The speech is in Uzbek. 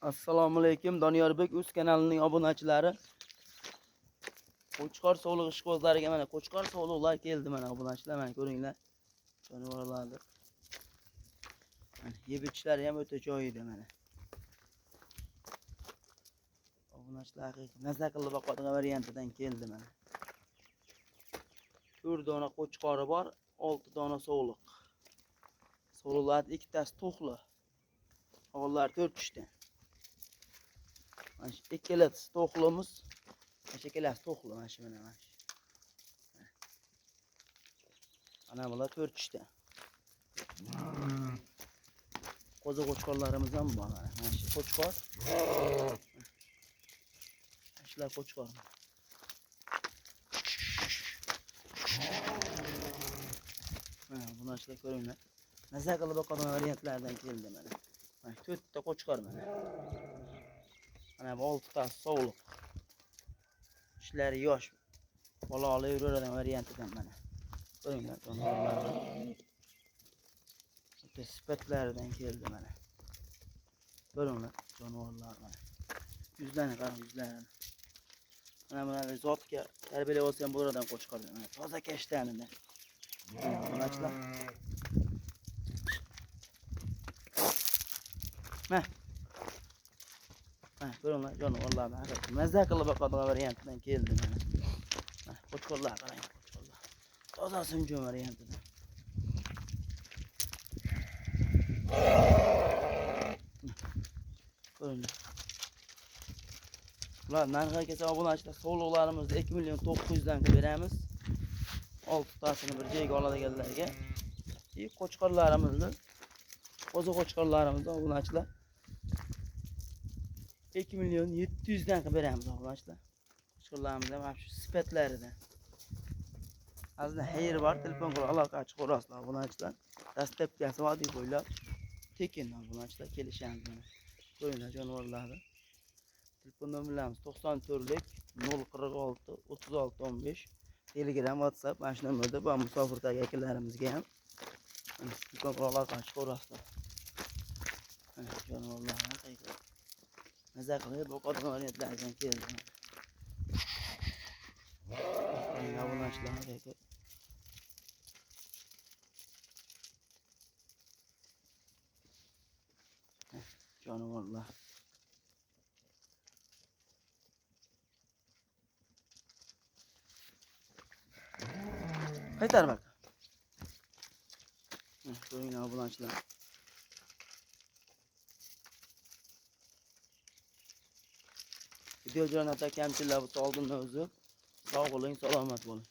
Assalomu alaykum, Doniyorbek o'z kanalining obunachilari. Qo'chqor sog'liq ishqibozlariga mana qo'chqor sog'liqlar keldi mana obunachilar, mana ko'ringlar. Jonivorlardir. Mana yeb ichishlari ham o'ta joyida mana. Obunachilar haqiqiy mazza qilib boqadigan variantidan keldi mana. 4 dona qo'chqori bor, 6 dona sog'liq. Sog'liqlar ikkitasi to'qli. O'g'illar 4 ishda. Mana shu ikkalasi to'qlimiz. Ikkalasi to'qli mana shu mana. Ana bular 4 ishda. Qo'zi qo'chqorlarimiz ham bor. Mana shu qo'chqor. Shular qo'chqor. Mana bunachilar ko'ringlar. Mazza qilib boqadigan variantlardan keldi mana. Mana 4 ta qo'chqor mana. Mana bu 6 ta sog'liq. Ishlari yosh. Bola olib yuraveradigan variantidan mana. Ko'ringlar, jonivorlar. O'ta sifatlaridan keldi mana. Ko'ringlar, jonivorlar mana. Yuzlarni qarang, yuzlarini. Mana bunaqa zotga tarbiyalab olsa ham bo'ladigan qo'chqorlar. Mana toza kashtanidan. Bunachilar. Mana ko'ringlar, jonivorlarni haqiqiy mazza qilib boqadigan variantidan keldi mana. Mana qo'chqorlar qarang, qo'chqorlar. Toza simjon variantidan. Ko'ringlar. Ular narxiga kelsa obunachilar sog'liqlarimizni 2.900.000 dan beramiz. 6 tasini bir joyga oladiganlarga. Qo'chqorlarimizni, qo'zi qo'chqorlarimizni obunachilar 2.700.000 dan beramiz obunachilar. Qo'chqorlarimiz ham shu sifatlaridan. Azda xayr bor, telefon qilib aloqa chiqarasizlar obunachilar. Dastlabkasi vodiy bo'ylab tekin obunachilar kelishamiz mana. Ko'ringlar jonivorlarni. Telefon nomerlarimiz 94lik 046 36 15. Telegram, WhatsApp mana shu nomerda bu musofirdagi akalarimizga ham telefon qilib aloqa chiqarasizlar. Jonivorlar haqiqiy mazza qilib boqadigan variantlardan keldi. Obunachilar haqiqiy jonivorlar. Qaytar bak. Ko'ringlar obunachilar. Video jo'natgan kamchiliklar bo'lsa oldindan o'zi sog' bo'ling, salomat bo'ling.